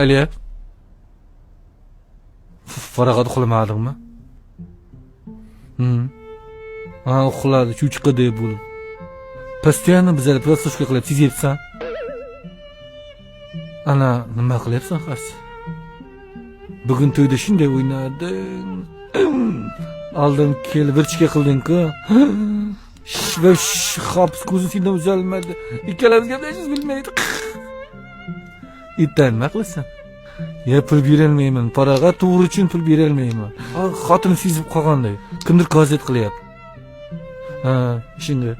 Ali. Faragat uxlamadingmi? Uxladi, chuchqaday bo'lib. Постоянно bizlar prostoshka qilib sezibsan. Ana, nima qilyapsan qarshi? Bugun to'yda shunday o'ynading. Aldım kel birchika qilding-ku. Va hopis ko'zing sendan uzalmadi. Ikkalamiz gaplashishni bilmaydik. Itdan nima qilasan? Ya pul berolmayman, paraga to'g'ri uchun pul berolmayman. Xotinim sezib qolganday, kimdir kozet qilyapti. Ishingga.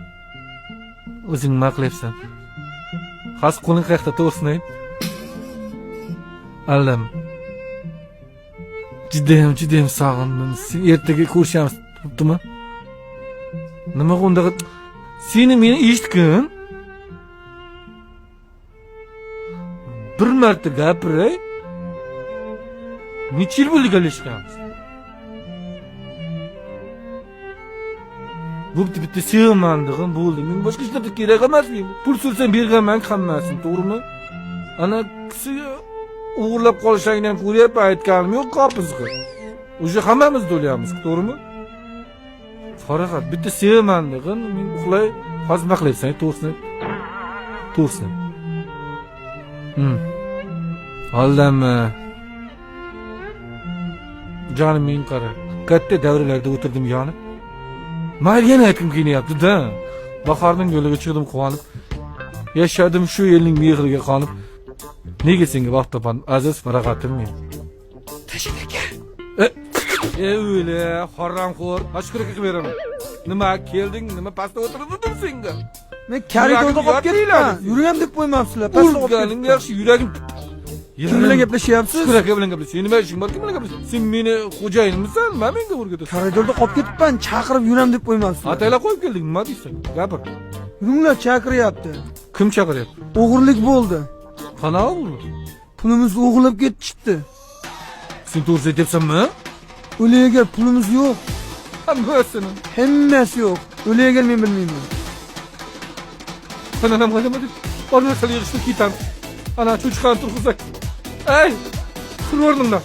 O'zing nima qilyapsan? Xas qo'ling qayerda to'g'risini ayt. Allam. Judayam sog'indim. Sen ertaga ko'rishamiz, bo'ptimi? Nima unda seni meni eshitgin? Bir marta gapiray. Necha yil bo'ldi gaplashganmiz? Bo'pti, bitta sevmandig'im bo'ldi. Men boshqa ishlarga kerak emas. Pul so'rasam berganman hammasini, to'g'rimi? Ana kishi o'g'irlab qolishingni ham ko'ryapman, aytganim yo'q qopizga. O'sha hammamiz to'layamiz, to'g'rimi? Faragat bitta sevmandig'im, men uxlay, xazma qilyapsan, to'g'risini. Aldammi? Jonim men qara. Katta davrlarda o'tirdim yonib. Mayli yana aytgim kelyapti-da. Bahorning yo'liga chiqdim quvonib. Yashadim shu elning mehriga qonib. Nega senga vaqt topaman, aziz faragatim men. Tashakka. Öyle, haramxo'r. Ashkuraga qilib beraman. Nima kelding, nima pastda o'tirdim senga? Men koridorda qolib ketdim. Yurgam deb qo'ymabsizlar. Pastda qolib ketdim. Yaxshi yuragim. Kim bilan gaplashyapsiz? Ashkuraga bilan gaplashyapsiz. Nima ishing bor, kim bilan gaplashyapsiz? Sen meni xo'jayinmisan? Men menga o'rgatasiz. Koridorda qolib ketibman, chaqirib yuram deb qo'ymabsizlar. Ataylar qo'yib kelding, nima deysan? Gapir. Yuringlar, chaqiryapti. Kim chaqiryapti? O'g'irlik bo'ldi. Qanaqa bo'ldi? Pulimizni o'g'irlab ketishdi. Sen to'g'ri aytyapsanmi? O'liga pulimiz yo'q. Hammasini. Hammasi yo'q. O'liga men bilmayman. Qanam qilmadim. Ona qilishni ketamiz. Ana cho'chqani turg'izak. Ey! Tur o'rnimdan.